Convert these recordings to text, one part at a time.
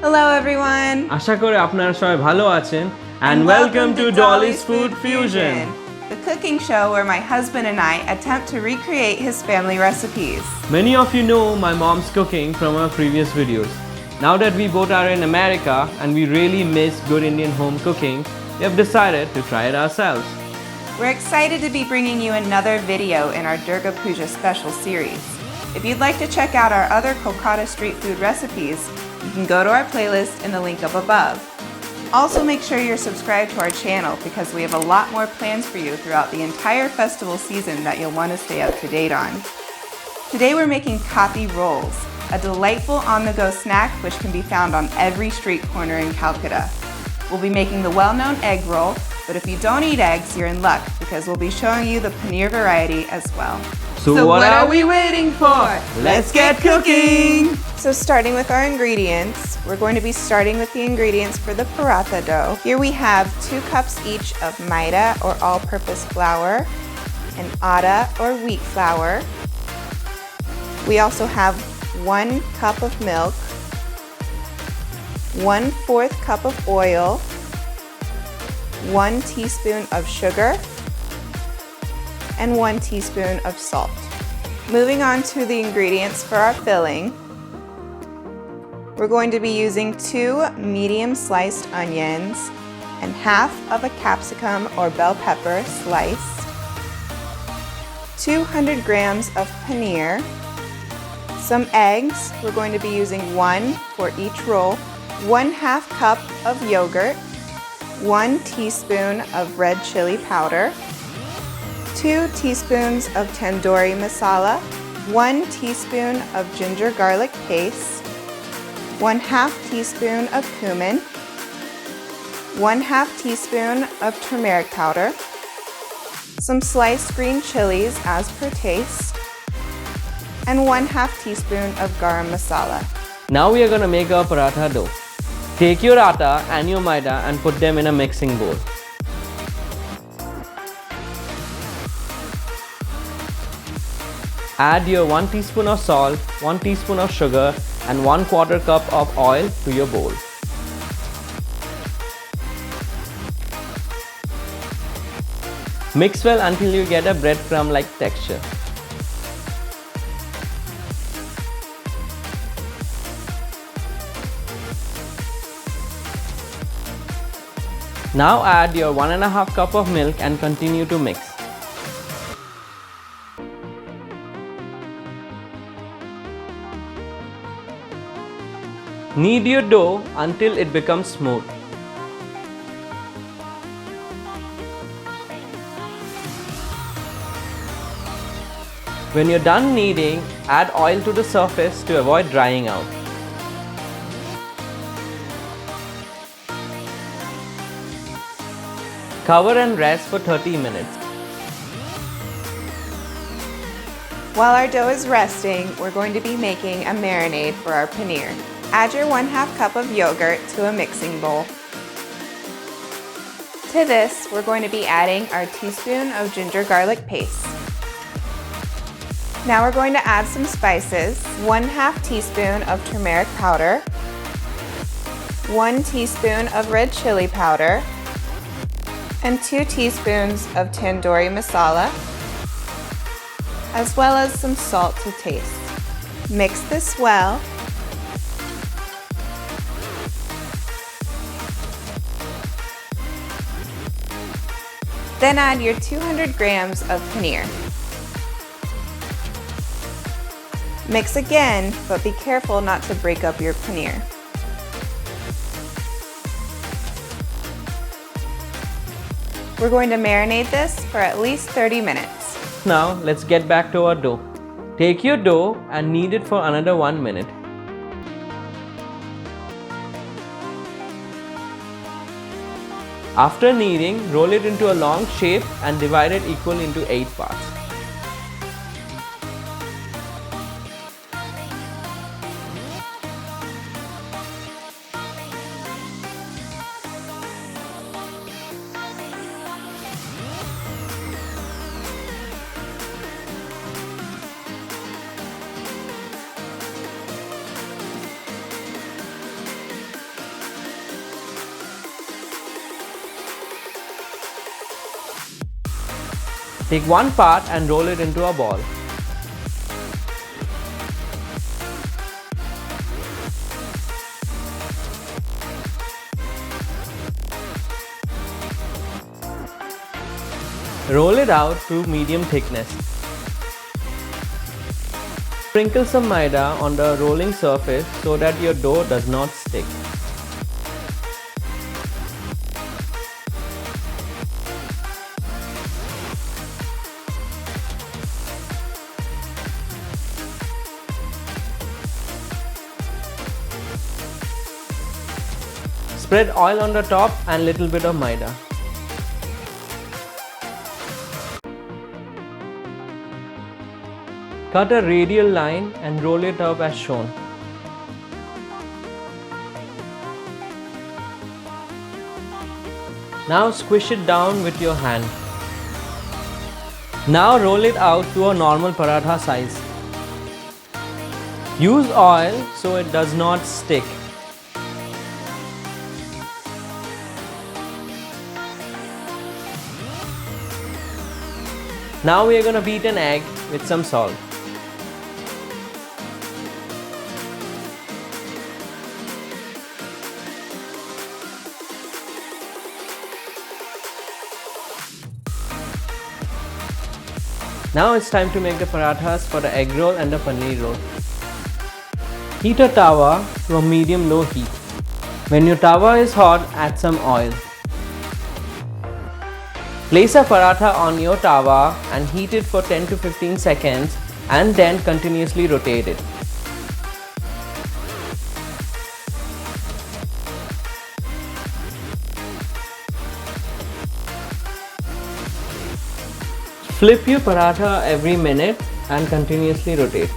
Hello everyone! আশা করি আপনারা সবাই ভালো আছেন and welcome to Dolly's Food Fusion. The cooking show where my husband and I attempt to recreate his family recipes. Many of you know my mom's cooking from our previous videos. Now that we both are in America and we really miss good Indian home cooking, we have decided to try it ourselves. We're excited to be bringing you another video in our Durga Puja special series. If you'd like to check out our other Kolkata street food recipes, you can go to our playlist in the link up above. Also make sure you're subscribed to our channel because we have a lot more plans for you throughout the entire festival season that you'll want to stay up to date on. Today we're making Kathi rolls, a delightful on-the-go snack which can be found on every street corner in Calcutta. We'll be making the well-known egg roll, but if you don't eat eggs, you're in luck because we'll be showing you the paneer variety as well. So what are we waiting for? Let's get cooking! So starting with our ingredients, we're going to be starting with the ingredients for the paratha dough. Here we have 2 cups each of maida or all-purpose flour and atta or wheat flour. We also have 1 cup of milk, 1/4 cup of oil, 1 teaspoon of sugar, and 1 teaspoon of salt. Moving on to the ingredients for our filling, we're going to be using 2 medium sliced onions and half of a capsicum or bell pepper sliced, 200 grams of paneer, some eggs, we're going to be using 1 for each roll, 1/2 cup of yogurt, 1 teaspoon of red chili powder, 2 teaspoons of tandoori masala, 1 teaspoon of ginger garlic paste, 1/2 teaspoon of cumin, 1/2 teaspoon of turmeric powder, some sliced green chilies as per taste, and 1/2 teaspoon of garam masala. Now we are going to make our paratha dough. Take your atta and your maida and put them in a mixing bowl. Add your 1 teaspoon of salt, 1 teaspoon of sugar and 1/4 cup of oil to your bowl. Mix well until you get a breadcrumb-like texture. Now add your 1.5 cup of milk and continue to mix. Knead your dough until it becomes smooth. When you're done kneading, add oil to the surface to avoid drying out. Cover and rest for 30 minutes. While our dough is resting, we're going to be making a marinade for our paneer. Add your 1/2 cup of yogurt to a mixing bowl. To this, we're going to be adding our teaspoon of ginger garlic paste. Now we're going to add some spices, 1/2 teaspoon of turmeric powder, 1 teaspoon of red chili powder, and 2 teaspoons of tandoori masala, as well as some salt to taste. Mix this well. Then add your 200 grams of paneer. Mix again, but be careful not to break up your paneer. We're going to marinate this for at least 30 minutes. Now let's get back to our dough. Take your dough and knead it for another 1 minute. After kneading, roll it into a long shape and divide it equally into 8 parts. Take one part and roll it into a ball. Roll it out to medium thickness. Sprinkle some maida on the rolling surface so that your dough does not stick. Spread oil on the top and little bit of maida. Cut a radial line and roll it up as shown. Now squish it down with your hand. Now roll it out to a normal paratha size. Use oil so it does not stick. Now we are going to beat an egg with some salt. Now it's time to make the parathas for the egg roll and the paneer roll. Heat a tawa to a medium-low heat. When your tawa is hot, add some oil. Place a paratha on your tawa and heat it for 10 to 15 seconds and then continuously rotate it. Flip your paratha every minute and continuously rotate.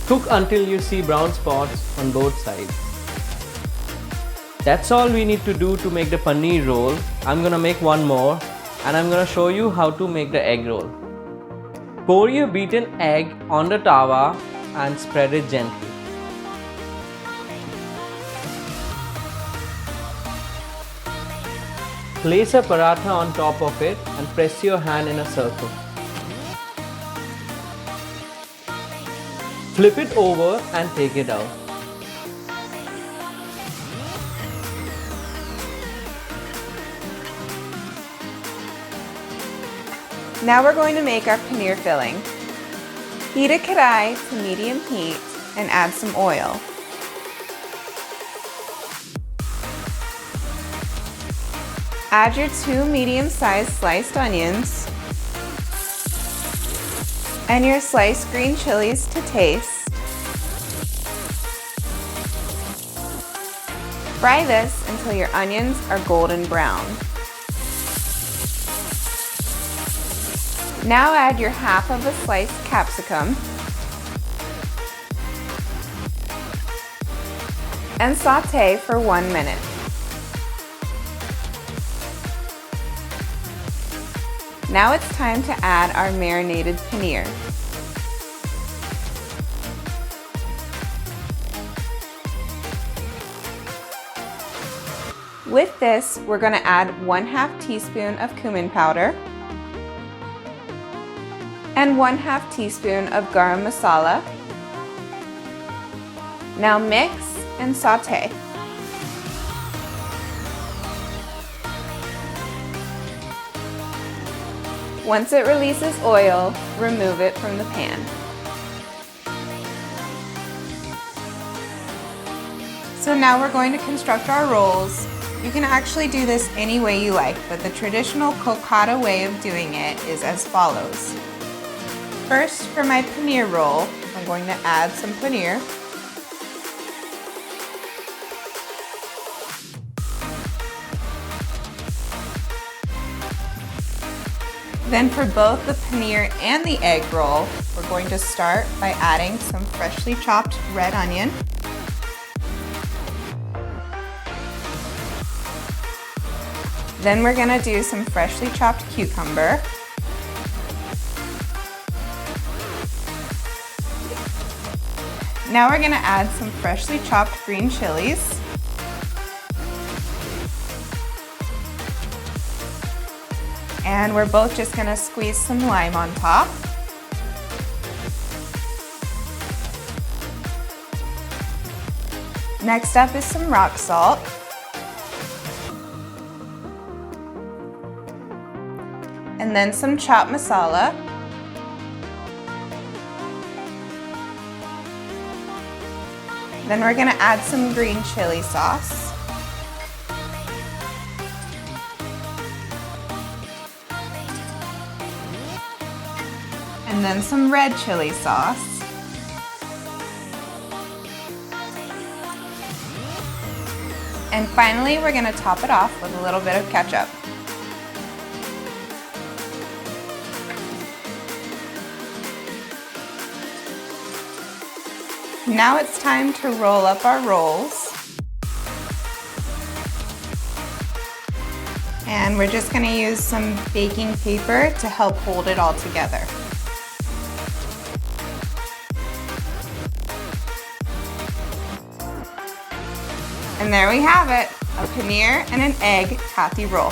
Cook until you see brown spots on both sides. That's all we need to do to make the paneer roll. I'm gonna make one more and I'm gonna show you how to make the egg roll. Pour your beaten egg on the tawa and spread it gently. Place a paratha on top of it and press your hand in a circle. Flip it over and take it out. Now we're going to make our paneer filling. Heat a karai to medium heat and add some oil. Add your 2 medium-sized sliced onions and your sliced green chilies to taste. Fry this until your onions are golden brown. Now add your half of a sliced capsicum and sauté for 1 minute. Now it's time to add our marinated paneer. With this, we're going to add 1/2 teaspoon of cumin powder and 1/2 teaspoon of garam masala. Now mix and sauté. Once it releases oil, remove it from the pan. So now we're going to construct our rolls. You can actually do this any way you like, but the traditional Kolkata way of doing it is as follows. First, for my paneer roll, I'm going to add some paneer. Then for both the paneer and the egg roll, we're going to start by adding some freshly chopped red onion. Then we're going to do some freshly chopped cucumber. Now we're going to add some freshly chopped green chilies. And we're both just gonna squeeze some lime on top. Next up is some rock salt. And then some chopped masala. Then we're gonna add some green chili sauce. And then some red chili sauce. And finally, we're gonna top it off with a little bit of ketchup. Now it's time to roll up our rolls. And we're just gonna use some baking paper to help hold it all together. And there we have it, a paneer and an egg kathi roll.